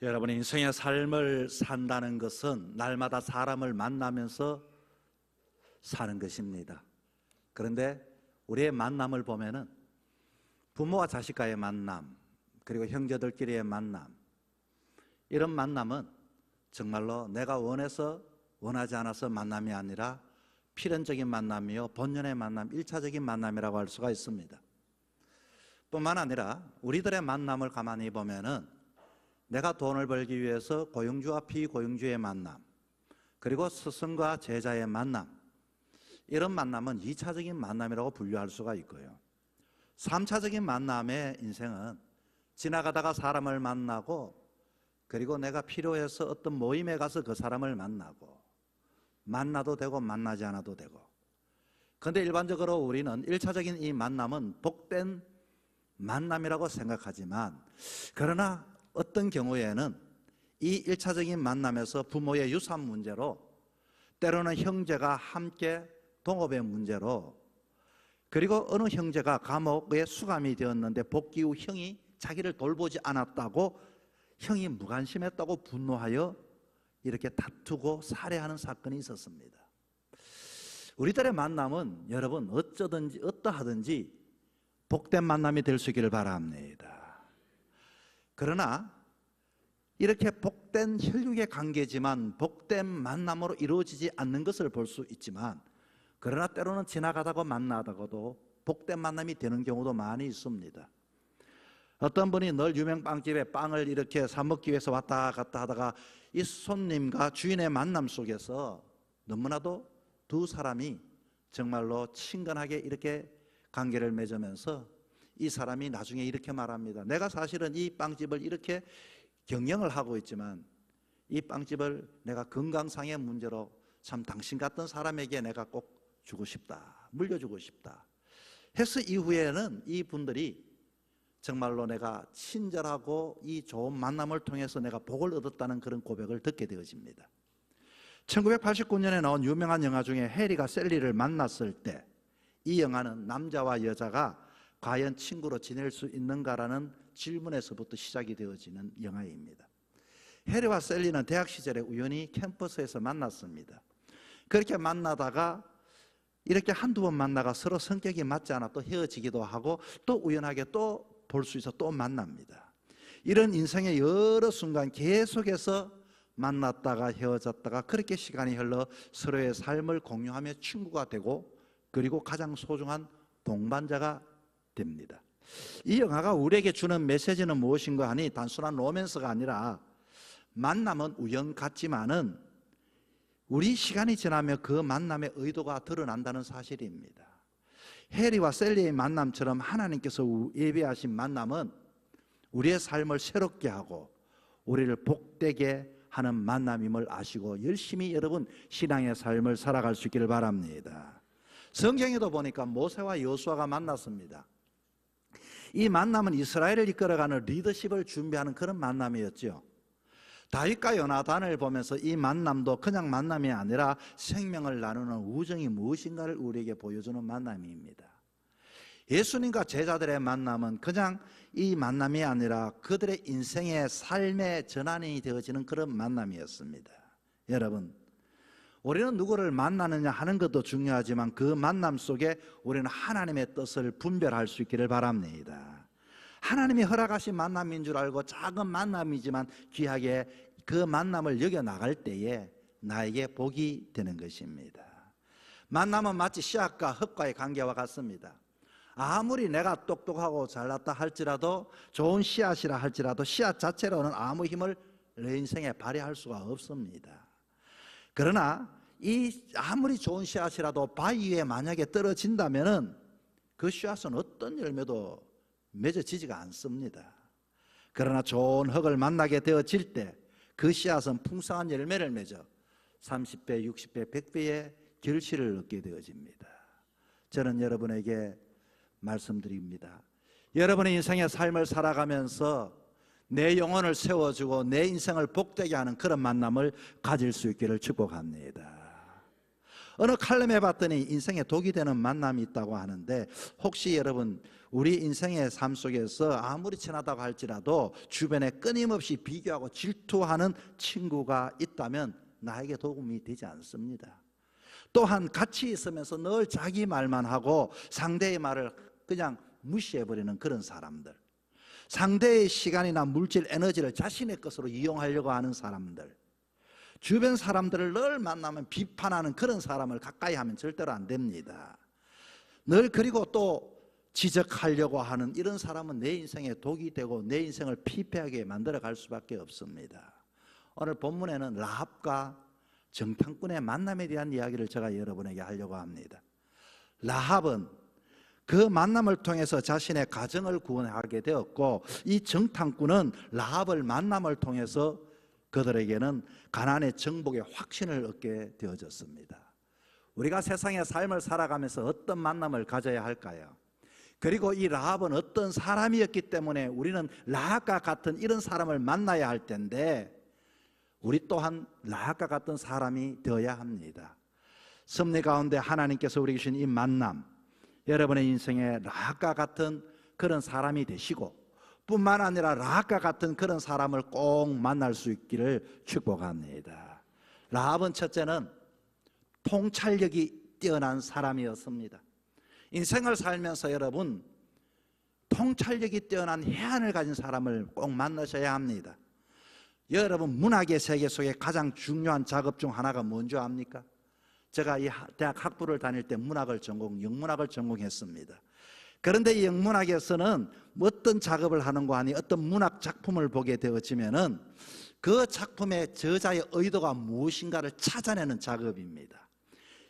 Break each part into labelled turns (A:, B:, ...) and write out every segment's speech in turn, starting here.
A: 여러분, 인생의 삶을 산다는 것은 날마다 사람을 만나면서 사는 것입니다. 그런데 우리의 만남을 보면은 부모와 자식과의 만남, 그리고 형제들끼리의 만남, 이런 만남은 정말로 내가 원해서 원하지 않아서 만남이 아니라 필연적인 만남이요, 본연의 만남, 일차적인 만남이라고 할 수가 있습니다. 뿐만 아니라 우리들의 만남을 가만히 보면은 내가 돈을 벌기 위해서 고용주와 비고용주의 만남, 그리고 스승과 제자의 만남, 이런 만남은 2차적인 만남이라고 분류할 수가 있고요. 3차적인 만남의 인생은 지나가다가 사람을 만나고, 그리고 내가 필요해서 어떤 모임에 가서 그 사람을 만나고, 만나도 되고 만나지 않아도 되고. 그런데 일반적으로 우리는 1차적인 이 만남은 복된 만남이라고 생각하지만, 그러나 어떤 경우에는 이 1차적인 만남에서 부모의 유산 문제로, 때로는 형제가 함께 동업의 문제로, 그리고 어느 형제가 감옥에 수감이 되었는데 복귀 후 형이 자기를 돌보지 않았다고, 형이 무관심했다고 분노하여 이렇게 다투고 살해하는 사건이 있었습니다. 우리들의 만남은 여러분 어쩌든지 어떠하든지 복된 만남이 될 수 있기를 바랍니다. 그러나 이렇게 복된 혈육의 관계지만 복된 만남으로 이루어지지 않는 것을 볼 수 있지만, 그러나 때로는 지나가다가 만나다가도 복된 만남이 되는 경우도 많이 있습니다. 어떤 분이 늘 유명 빵집에 빵을 이렇게 사 먹기 위해서 왔다 갔다 하다가 이 손님과 주인의 만남 속에서 너무나도 두 사람이 정말로 친근하게 이렇게 관계를 맺으면서 이 사람이 나중에 이렇게 말합니다. 내가 사실은 이 빵집을 이렇게 경영을 하고 있지만 이 빵집을 내가 건강상의 문제로 참 당신 같은 사람에게 내가 꼭 주고 싶다, 물려주고 싶다 해서 이후에는 이 분들이 정말로 내가 친절하고 이 좋은 만남을 통해서 내가 복을 얻었다는 그런 고백을 듣게 되어집니다. 1989년에 나온 유명한 영화 중에 해리가 셀리를 만났을 때, 이 영화는 남자와 여자가 과연 친구로 지낼 수 있는가라는 질문에서부터 시작이 되어지는 영화입니다. 해리와 셀리는 대학 시절에 우연히 캠퍼스에서 만났습니다. 그렇게 만나다가 이렇게 한두 번 만나가 서로 성격이 맞지 않아 또 헤어지기도 하고, 또 우연하게 또 볼 수 있어 또 만납니다. 이런 인생의 여러 순간 계속해서 만났다가 헤어졌다가 그렇게 시간이 흘러 서로의 삶을 공유하며 친구가 되고, 그리고 가장 소중한 동반자가 됩니다. 이 영화가 우리에게 주는 메시지는 무엇인가 하니, 단순한 로맨스가 아니라 만남은 우연 같지만은 우리 시간이 지나면 그 만남의 의도가 드러난다는 사실입니다. 해리와 셀리의 만남처럼 하나님께서 예비하신 만남은 우리의 삶을 새롭게 하고 우리를 복되게 하는 만남임을 아시고 열심히 여러분 신앙의 삶을 살아갈 수 있기를 바랍니다. 성경에도 보니까 모세와 여호수아가 만났습니다. 이 만남은 이스라엘을 이끌어가는 리더십을 준비하는 그런 만남이었죠. 다윗과 요나단을 보면서 이 만남도 그냥 만남이 아니라 생명을 나누는 우정이 무엇인가를 우리에게 보여주는 만남입니다. 예수님과 제자들의 만남은 그냥 이 만남이 아니라 그들의 인생의 삶의 전환이 되어지는 그런 만남이었습니다. 여러분, 우리는 누구를 만나느냐 하는 것도 중요하지만 그 만남 속에 우리는 하나님의 뜻을 분별할 수 있기를 바랍니다. 하나님이 허락하신 만남인 줄 알고 작은 만남이지만 귀하게 그 만남을 여겨나갈 때에 나에게 복이 되는 것입니다. 만남은 마치 씨앗과 흙과의 관계와 같습니다. 아무리 내가 똑똑하고 잘났다 할지라도, 좋은 씨앗이라 할지라도 씨앗 자체로는 아무 힘을 내 인생에 발휘할 수가 없습니다. 그러나 이 아무리 좋은 씨앗이라도 바위 위에 만약에 떨어진다면은 그 씨앗은 어떤 열매도 맺어지지가 않습니다. 그러나 좋은 흙을 만나게 되어질 때 그 씨앗은 풍성한 열매를 맺어 30배, 60배, 100배의 결실을 얻게 되어집니다. 저는 여러분에게 말씀드립니다. 여러분의 인생의 삶을 살아가면서 내 영혼을 세워주고 내 인생을 복되게 하는 그런 만남을 가질 수 있기를 축복합니다. 어느 칼럼에 봤더니 인생에 독이 되는 만남이 있다고 하는데, 혹시 여러분 우리 인생의 삶 속에서 아무리 친하다고 할지라도 주변에 끊임없이 비교하고 질투하는 친구가 있다면 나에게 도움이 되지 않습니다. 또한 같이 있으면서 늘 자기 말만 하고 상대의 말을 그냥 무시해버리는 그런 사람들, 상대의 시간이나 물질, 에너지를 자신의 것으로 이용하려고 하는 사람들, 주변 사람들을 늘 만나면 비판하는 그런 사람을 가까이 하면 절대로 안 됩니다. 늘 그리고 또 지적하려고 하는 이런 사람은 내 인생에 독이 되고 내 인생을 피폐하게 만들어 갈 수밖에 없습니다. 오늘 본문에는 라합과 정탐꾼의 만남에 대한 이야기를 제가 여러분에게 하려고 합니다. 라합은 그 만남을 통해서 자신의 가정을 구원하게 되었고, 이 정탐꾼은 라합을 만남을 통해서 그들에게는 가나안의 정복의 확신을 얻게 되어졌습니다. 우리가 세상의 삶을 살아가면서 어떤 만남을 가져야 할까요? 그리고 이 라합은 어떤 사람이었기 때문에 우리는 라합과 같은 이런 사람을 만나야 할 텐데, 우리 또한 라합과 같은 사람이 되어야 합니다. 섭리 가운데 하나님께서 우리에게 주신 이 만남, 여러분의 인생에 라합과 같은 그런 사람이 되시고, 뿐만 아니라 라합과 같은 그런 사람을 꼭 만날 수 있기를 축복합니다. 라합은 첫째는 통찰력이 뛰어난 사람이었습니다. 인생을 살면서 여러분, 통찰력이 뛰어난 해안을 가진 사람을 꼭 만나셔야 합니다. 여러분, 문학의 세계 속에 가장 중요한 작업 중 하나가 뭔지 압니까? 제가 이 대학 학부를 다닐 때 영문학을 전공했습니다. 그런데 이 영문학에서는 어떤 작업을 하는가 하니, 어떤 문학 작품을 보게 되어지면은 그 작품의 저자의 의도가 무엇인가를 찾아내는 작업입니다.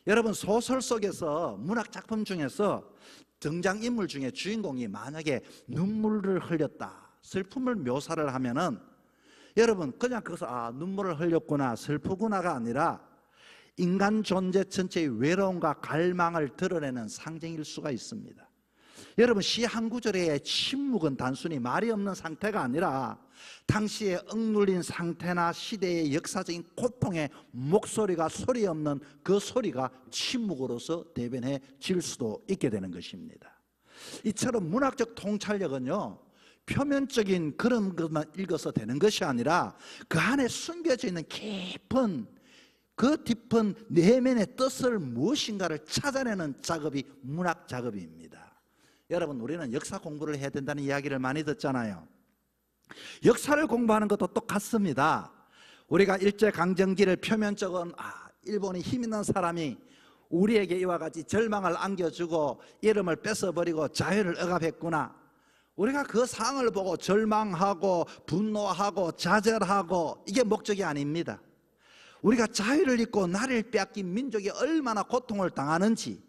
A: 여러분, 소설 속에서, 문학 작품 중에서 등장인물 중에 주인공이 만약에 눈물을 흘렸다, 슬픔을 묘사를 하면은 여러분 그냥 거기서 눈물을 흘렸구나, 슬프구나가 아니라 인간 존재 전체의 외로움과 갈망을 드러내는 상징일 수가 있습니다. 여러분, 시 한 구절의 침묵은 단순히 말이 없는 상태가 아니라 당시에 억눌린 상태나 시대의 역사적인 고통의 목소리가 소리 없는 그 소리가 침묵으로서 대변해질 수도 있게 되는 것입니다. 이처럼 문학적 통찰력은요, 표면적인 그런 것만 읽어서 되는 것이 아니라 그 안에 숨겨져 있는 깊은 그 깊은 내면의 뜻을 무엇인가를 찾아내는 작업이 문학 작업입니다. 여러분, 우리는 역사 공부를 해야 된다는 이야기를 많이 듣잖아요. 역사를 공부하는 것도 똑같습니다. 우리가 일제강점기를 표면적으로는 일본이 힘 있는 사람이 우리에게 이와 같이 절망을 안겨주고 이름을 뺏어버리고 자유를 억압했구나, 우리가 그 상황을 보고 절망하고 분노하고 좌절하고, 이게 목적이 아닙니다. 우리가 자유를 잃고 나를 빼앗긴 민족이 얼마나 고통을 당하는지,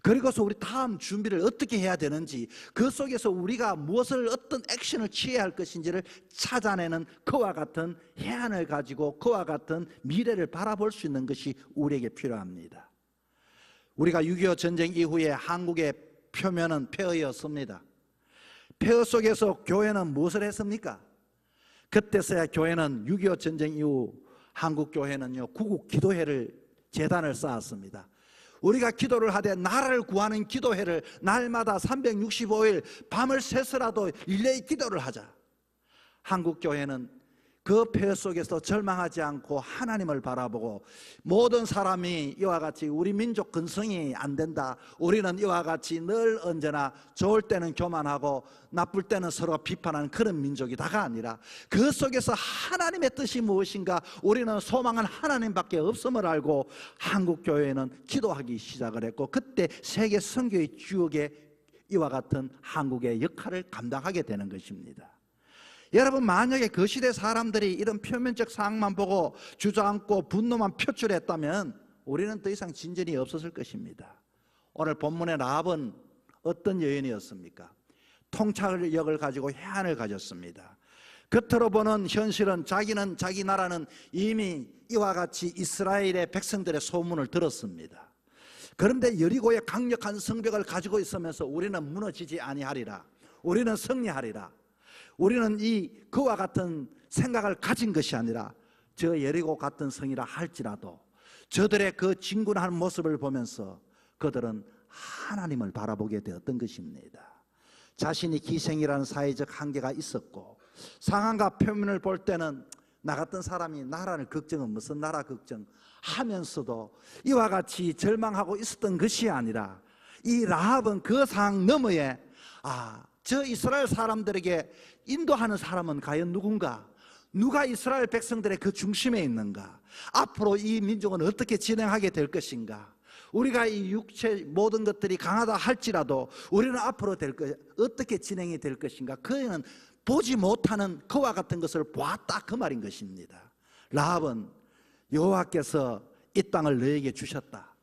A: 그리고서 우리 다음 준비를 어떻게 해야 되는지, 그 속에서 우리가 무엇을, 어떤 액션을 취해야 할 것인지를 찾아내는 그와 같은 해안을 가지고 그와 같은 미래를 바라볼 수 있는 것이 우리에게 필요합니다. 우리가 6.25 전쟁 이후에 한국의 표면은 폐허였습니다. 폐허 속에서 교회는 무엇을 했습니까? 그때서야 교회는 6.25 전쟁 이후 한국 교회는요, 구국 기도회를, 재단을 쌓았습니다. 우리가 기도를 하되 나라를 구하는 기도회를 날마다 365일 밤을 새서라도 릴레이 기도를 하자. 한국 교회는 그 폐허 속에서 절망하지 않고 하나님을 바라보고, 모든 사람이 이와 같이 우리 민족 근성이 안 된다, 우리는 이와 같이 늘 언제나 좋을 때는 교만하고 나쁠 때는 서로 비판하는 그런 민족이다가 아니라, 그 속에서 하나님의 뜻이 무엇인가, 우리는 소망은 하나님밖에 없음을 알고 한국 교회는 기도하기 시작을 했고, 그때 세계 선교의 주역에 이와 같은 한국의 역할을 감당하게 되는 것입니다. 여러분, 만약에 그 시대 사람들이 이런 표면적 상황만 보고 주저앉고 분노만 표출했다면 우리는 더 이상 진전이 없었을 것입니다. 오늘 본문의 라합은 어떤 여인이었습니까? 통찰력을 가지고 해안을 가졌습니다. 겉으로 보는 현실은 자기는, 자기 나라는 이미 이와 같이 이스라엘의 백성들의 소문을 들었습니다. 그런데 여리고의 강력한 성벽을 가지고 있으면서 우리는 무너지지 아니하리라, 우리는 승리하리라, 우리는 그와 같은 생각을 가진 것이 아니라 저 여리고 같은 성이라 할지라도 저들의 그 진군하는 모습을 보면서 그들은 하나님을 바라보게 되었던 것입니다. 자신이 기생이라는 사회적 한계가 있었고, 상황과 표면을 볼 때는 나 같은 사람이 나라를 걱정은 무슨 나라 걱정 하면서도 이와 같이 절망하고 있었던 것이 아니라, 이 라합은 그 상황 너머에 저 이스라엘 사람들에게 인도하는 사람은 과연 누군가? 누가 이스라엘 백성들의 그 중심에 있는가? 앞으로 이 민족은 어떻게 진행하게 될 것인가? 우리가 이 육체 모든 것들이 강하다 할지라도 우리는 앞으로 어떻게 진행이 될 것인가? 그는 보지 못하는 그와 같은 것을 보았다, 그 말인 것입니다. 라합은 여호와께서 이 땅을 너에게 주셨다,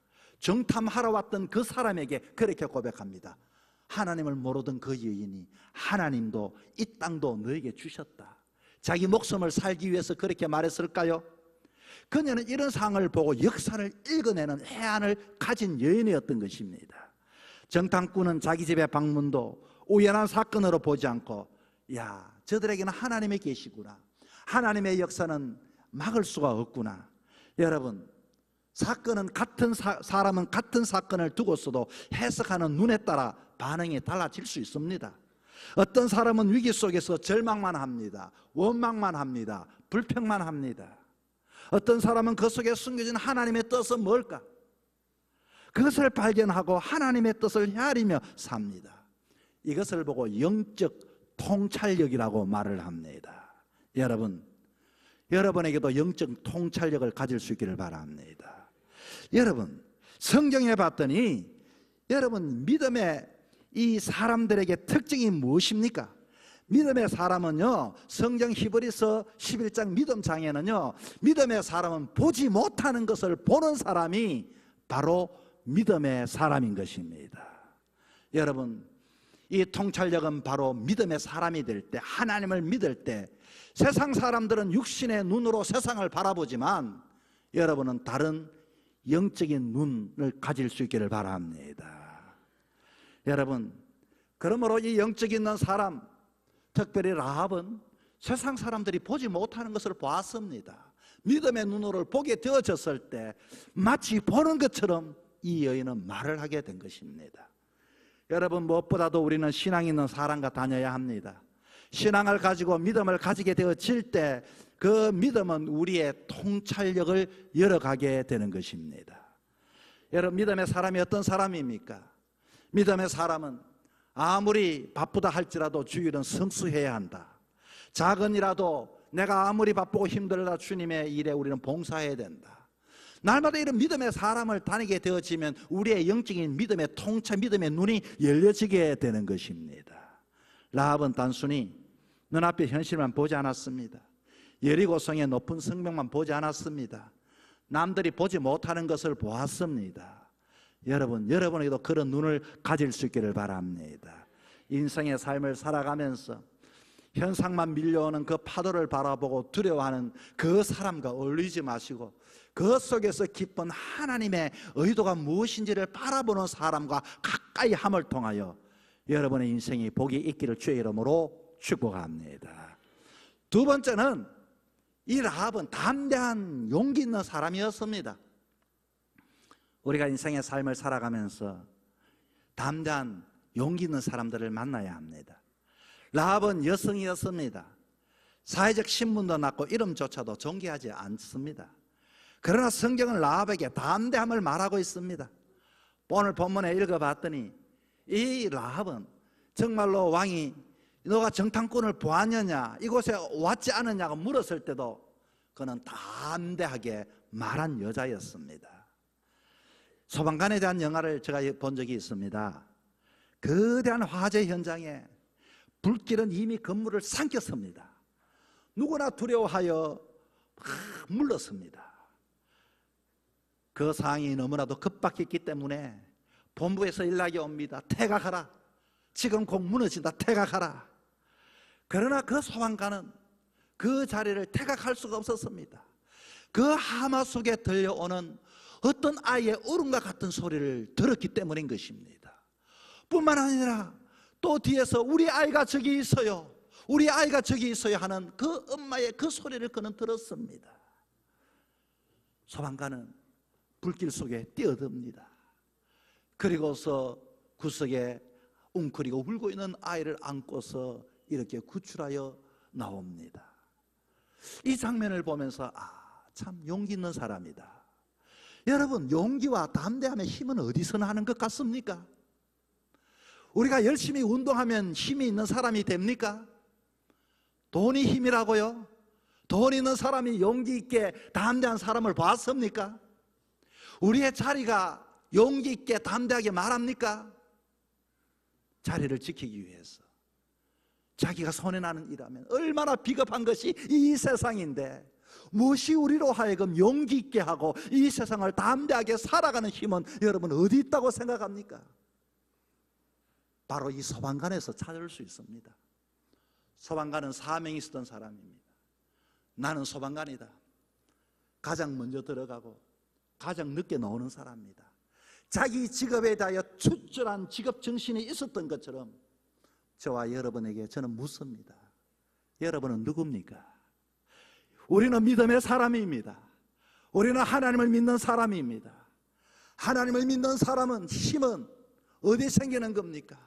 A: 정탐하러 왔던 그 사람에게 그렇게 고백합니다. 하나님을 모르던 그 여인이 하나님도 이 땅도 너에게 주셨다. 자기 목숨을 살기 위해서 그렇게 말했을까요? 그녀는 이런 상황을 보고 역사를 읽어내는 해안을 가진 여인이었던 것입니다. 정탐꾼은 자기 집의 방문도 우연한 사건으로 보지 않고, 야, 저들에게는 하나님이 계시구나, 하나님의 역사는 막을 수가 없구나. 여러분, 사건은 사람은 같은 사건을 두고서도 해석하는 눈에 따라 반응이 달라질 수 있습니다. 어떤 사람은 위기 속에서 절망만 합니다. 원망만 합니다. 불평만 합니다. 어떤 사람은 그 속에 숨겨진 하나님의 뜻은 뭘까? 그것을 발견하고 하나님의 뜻을 헤아리며 삽니다. 이것을 보고 영적 통찰력이라고 말을 합니다. 여러분에게도 영적 통찰력을 가질 수 있기를 바랍니다. 여러분, 성경에 봤더니 여러분, 믿음의 이 사람들에게 특징이 무엇입니까? 믿음의 사람은요, 성경 히브리서 11장 믿음장에는요, 믿음의 사람은 보지 못하는 것을 보는 사람이 바로 믿음의 사람인 것입니다. 여러분, 이 통찰력은 바로 믿음의 사람이 될 때, 하나님을 믿을 때, 세상 사람들은 육신의 눈으로 세상을 바라보지만 여러분은 다른 영적인 눈을 가질 수 있기를 바랍니다. 여러분, 그러므로 이 영적 있는 사람, 특별히 라합은 세상 사람들이 보지 못하는 것을 보았습니다. 믿음의 눈으로 보게 되어졌을 때 마치 보는 것처럼 이 여인은 말을 하게 된 것입니다. 여러분, 무엇보다도 우리는 신앙 있는 사람과 다녀야 합니다. 신앙을 가지고 믿음을 가지게 되어질 때 그 믿음은 우리의 통찰력을 열어가게 되는 것입니다. 여러분, 믿음의 사람이 어떤 사람입니까? 믿음의 사람은 아무리 바쁘다 할지라도 주일은 성수해야 한다. 작은 일이라도 내가 아무리 바쁘고 힘들다 주님의 일에 우리는 봉사해야 된다. 날마다 이런 믿음의 사람을 다니게 되어지면 우리의 영적인 믿음의 통찰, 믿음의 눈이 열려지게 되는 것입니다. 라합은 단순히 눈앞의 현실만 보지 않았습니다. 여리고성의 높은 성벽만 보지 않았습니다. 남들이 보지 못하는 것을 보았습니다. 여러분에게도 그런 눈을 가질 수 있기를 바랍니다. 인생의 삶을 살아가면서 현상만 밀려오는 그 파도를 바라보고 두려워하는 그 사람과 어울리지 마시고, 그 속에서 깊은 하나님의 의도가 무엇인지를 바라보는 사람과 가까이 함을 통하여 여러분의 인생이 복이 있기를 주의 이름으로 축복합니다. 두 번째는 이 라합은 담대한 용기 있는 사람이었습니다. 우리가 인생의 삶을 살아가면서 담대한 용기 있는 사람들을 만나야 합니다. 라합은 여성이었습니다. 사회적 신분도 낮고 이름조차도 존귀하지 않습니다. 그러나 성경은 라합에게 담대함을 말하고 있습니다. 오늘 본문에 읽어봤더니 이 라합은 정말로 왕이 너가 정탐꾼을 보았느냐, 이곳에 왔지 않느냐고 물었을 때도 그는 담대하게 말한 여자였습니다. 소방관에 대한 영화를 제가 본 적이 있습니다. 거대한 화재 현장에 불길은 이미 건물을 삼켰습니다. 누구나 두려워하여 물렀습니다. 그 상황이 너무나도 급박했기 때문에 본부에서 연락이 옵니다. 퇴각하라. 지금 곧 무너진다. 퇴각하라. 그러나 그 소방관은 그 자리를 퇴각할 수가 없었습니다. 그 하마 속에 들려오는 어떤 아이의 울음과 같은 소리를 들었기 때문인 것입니다. 뿐만 아니라 또 뒤에서 우리 아이가 저기 있어요, 우리 아이가 저기 있어요 하는 그 엄마의 그 소리를 그는 들었습니다. 소방관은 불길 속에 뛰어듭니다. 그리고서 구석에 웅크리고 울고 있는 아이를 안고서 이렇게 구출하여 나옵니다. 이 장면을 보면서 참 용기 있는 사람이다. 여러분, 용기와 담대함의 힘은 어디서 나는 것 같습니까? 우리가 열심히 운동하면 힘이 있는 사람이 됩니까? 돈이 힘이라고요? 돈 있는 사람이 용기 있게 담대한 사람을 봤습니까? 우리의 자리가 용기 있게 담대하게 말합니까? 자리를 지키기 위해서 자기가 손에 나는 일하면 얼마나 비겁한 것이 이 세상인데, 무엇이 우리로 하여금 용기 있게 하고 이 세상을 담대하게 살아가는 힘은 여러분 어디 있다고 생각합니까? 바로 이 소방관에서 찾을 수 있습니다. 소방관은 사명이 있었던 사람입니다. 나는 소방관이다. 가장 먼저 들어가고 가장 늦게 나오는 사람입니다. 자기 직업에 대하여 추출한 직업 정신이 있었던 것처럼 저와 여러분에게 저는 묻습니다. 여러분은 누굽니까? 우리는 믿음의 사람입니다. 우리는 하나님을 믿는 사람입니다. 하나님을 믿는 사람은 힘은 어디 생기는 겁니까?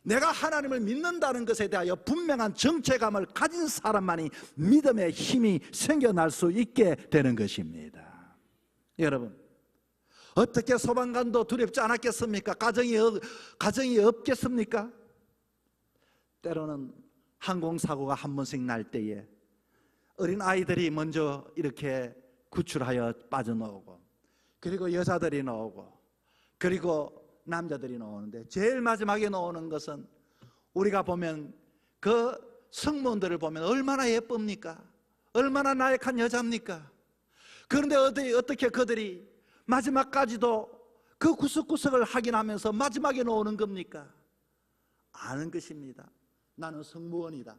A: 내가 하나님을 믿는다는 것에 대하여 분명한 정체감을 가진 사람만이 믿음의 힘이 생겨날 수 있게 되는 것입니다. 여러분, 어떻게 소방관도 두렵지 않았겠습니까? 가정이 없겠습니까? 때로는 항공사고가 한 번씩 날 때에 어린 아이들이 먼저 이렇게 구출하여 빠져나오고, 그리고 여자들이 나오고, 그리고 남자들이 나오는데, 제일 마지막에 나오는 것은 우리가 보면 그 승무원들을 보면 얼마나 예쁩니까? 얼마나 나약한 여자입니까? 그런데 어떻게 그들이 마지막까지도 그 구석구석을 확인하면서 마지막에 나오는 겁니까? 아는 것입니다. 나는 승무원이다.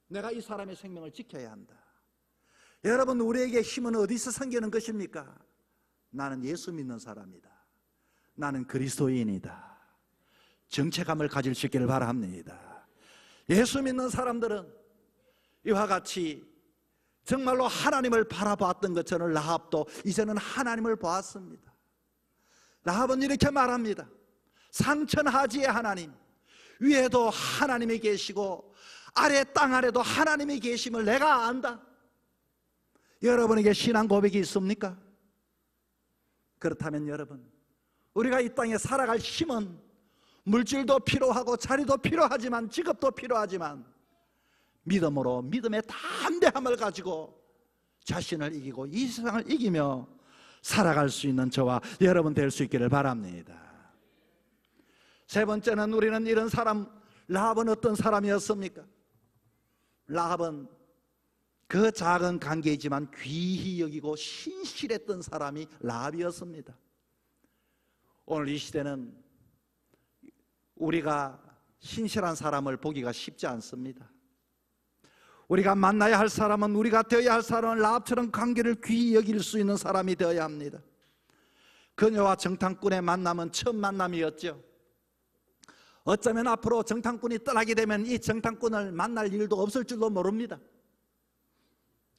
A: 내가 이 사람의 생명을 지켜야 한다. 여러분, 우리에게 힘은 어디서 생기는 것입니까? 나는 예수 믿는 사람이다. 나는 그리스도인이다. 정체감을 가질 수 있기를 바랍니다. 예수 믿는 사람들은 이와 같이 정말로 하나님을 바라봤던 것처럼 라합도 이제는 하나님을 보았습니다. 라합은 이렇게 말합니다. 상천하지의 하나님, 위에도 하나님이 계시고 아래 땅 아래도 하나님이 계심을 내가 안다. 여러분에게 신앙 고백이 있습니까? 그렇다면 여러분, 우리가 이 땅에 살아갈 힘은 물질도 필요하고 자리도 필요하지만, 직업도 필요하지만, 믿음으로 믿음의 담대함을 가지고 자신을 이기고 이 세상을 이기며 살아갈 수 있는 저와 여러분 될 수 있기를 바랍니다. 세 번째는, 우리는 이런 사람, 라합은 어떤 사람이었습니까? 라합은 그 작은 관계이지만 귀히 여기고 신실했던 사람이 라합이었습니다. 오늘 이 시대는 우리가 신실한 사람을 보기가 쉽지 않습니다. 우리가 만나야 할 사람은, 우리가 되어야 할 사람은 라합처럼 관계를 귀히 여길 수 있는 사람이 되어야 합니다. 그녀와 정탐꾼의 만남은 첫 만남이었죠. 어쩌면 앞으로 정탐꾼이 떠나게 되면 이 정탐꾼을 만날 일도 없을 줄도 모릅니다.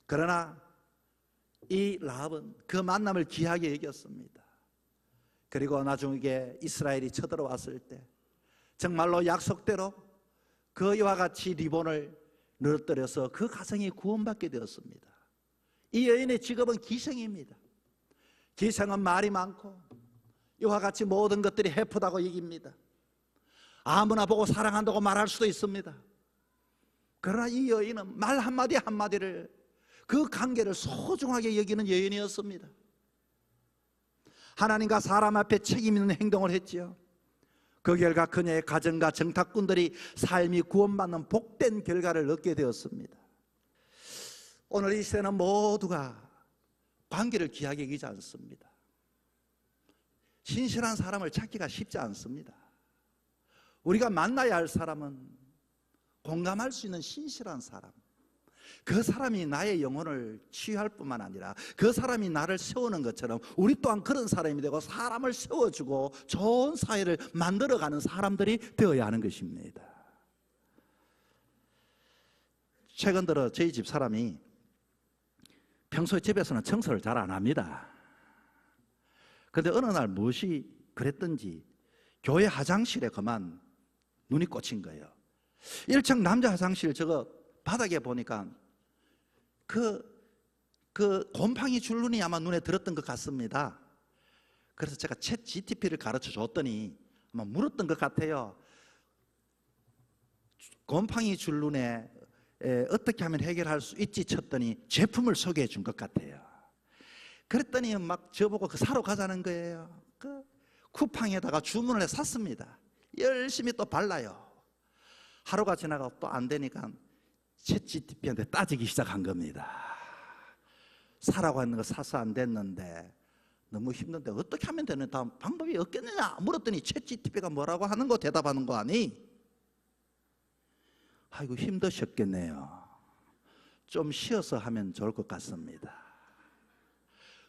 A: 그러나 이 라합은 그 만남을 귀하게 여겼습니다. 그리고 나중에 이스라엘이 쳐들어왔을 때 정말로 약속대로 그와 같이 리본을 늘어뜨려서 그 가정이 구원받게 되었습니다. 이 여인의 직업은 기생입니다. 기생은 말이 많고 이와 같이 모든 것들이 해프다고 여깁니다. 아무나 보고 사랑한다고 말할 수도 있습니다. 그러나 이 여인은 말 한마디 한마디를, 그 관계를 소중하게 여기는 여인이었습니다. 하나님과 사람 앞에 책임 있는 행동을 했지요. 그 결과 그녀의 가정과 정탐꾼들이 삶이 구원받는 복된 결과를 얻게 되었습니다. 오늘 이 시대는 모두가 관계를 귀하게 여기지 않습니다. 신실한 사람을 찾기가 쉽지 않습니다. 우리가 만나야 할 사람은 공감할 수 있는 신실한 사람, 그 사람이 나의 영혼을 치유할 뿐만 아니라 그 사람이 나를 세우는 것처럼 우리 또한 그런 사람이 되고 사람을 세워주고 좋은 사회를 만들어가는 사람들이 되어야 하는 것입니다. 최근 들어 저희 집 사람이 평소에 집에서는 청소를 잘 안 합니다. 그런데 어느 날 무엇이 그랬던지 교회 화장실에 그만 눈이 꽂힌 거예요. 1층 남자 화장실 저거 바닥에 보니까 그 곰팡이 줄눈이 아마 눈에 들었던 것 같습니다. 그래서 제가 챗 GTP를 가르쳐 줬더니 아마 물었던 것 같아요. 곰팡이 줄눈에 어떻게 하면 해결할 수 있지 쳤더니 제품을 소개해 준 것 같아요. 그랬더니 막 저보고 사러 가자는 거예요. 그 쿠팡에다가 주문을 해 샀습니다. 열심히 또 발라요. 하루가 지나가고 또 안 되니까 챗 GTP한테 따지기 시작한 겁니다. 사라고 하는 거 사서 안 됐는데 너무 힘든데 어떻게 하면 되는 방법이 없겠느냐 물었더니 챗 GTP가 뭐라고 하는 거 대답하는 거 아니? 아이고 힘드셨겠네요. 좀 쉬어서 하면 좋을 것 같습니다.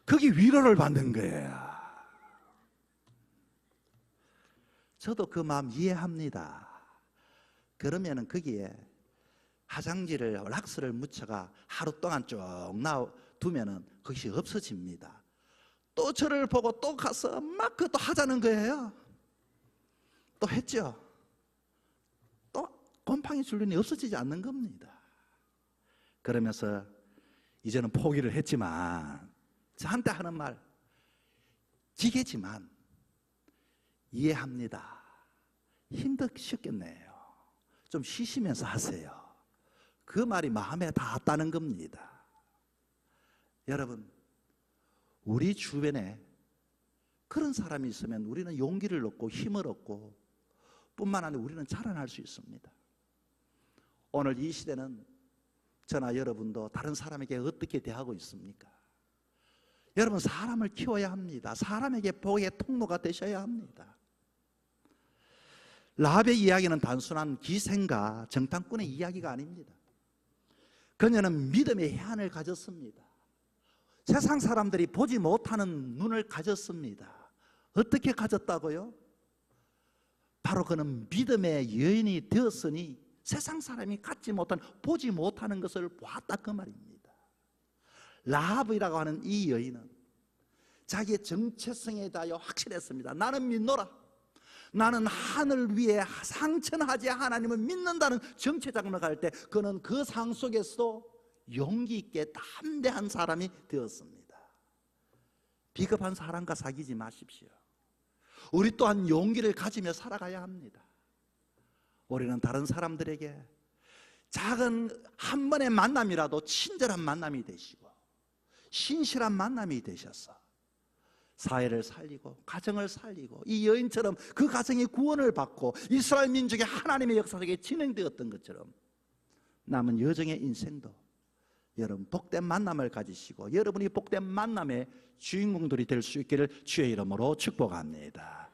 A: 거기 위로를 받는 거예요. 저도 그 마음 이해합니다. 그러면은 거기에 화장지를 락스를 묻혀가 하루 동안 쭉 놔두면은 그것이 없어집니다. 또 저를 보고 또 가서 막 그것도 하자는 거예요. 또 했죠. 또 곰팡이 줄눈이 없어지지 않는 겁니다. 그러면서 이제는 포기를 했지만 저한테 하는 말 기계지만 이해합니다. 힘드셨겠네요. 좀 쉬시면서 하세요. 그 말이 마음에 닿았다는 겁니다. 여러분, 우리 주변에 그런 사람이 있으면 우리는 용기를 얻고 힘을 얻고 뿐만 아니라 우리는 자라날 수 있습니다. 오늘 이 시대는 저나 여러분도 다른 사람에게 어떻게 대하고 있습니까? 여러분, 사람을 키워야 합니다. 사람에게 복의 통로가 되셔야 합니다. 라합의 이야기는 단순한 기생과 정탐꾼의 이야기가 아닙니다. 그녀는 믿음의 해안을 가졌습니다. 세상 사람들이 보지 못하는 눈을 가졌습니다. 어떻게 가졌다고요? 바로 그는 믿음의 여인이 되었으니 세상 사람이 갖지 못한, 보지 못하는 것을 보았다 그 말입니다. 라합이라고 하는 이 여인은 자기의 정체성에 대하여 확실했습니다. 나는 믿노라. 나는 하늘 위에 상천하지 하나님을 믿는다는 정체장을 갈 때 그는 그 상 속에서도 용기 있게 담대한 사람이 되었습니다. 비겁한 사람과 사귀지 마십시오. 우리 또한 용기를 가지며 살아가야 합니다. 우리는 다른 사람들에게 작은 한 번의 만남이라도 친절한 만남이 되시고 신실한 만남이 되셔서 사회를 살리고 가정을 살리고 이 여인처럼 그 가정이 구원을 받고 이스라엘 민족의 하나님의 역사 속에 진행되었던 것처럼 남은 여정의 인생도 여러분 복된 만남을 가지시고 여러분이 복된 만남의 주인공들이 될 수 있기를 주의 이름으로 축복합니다.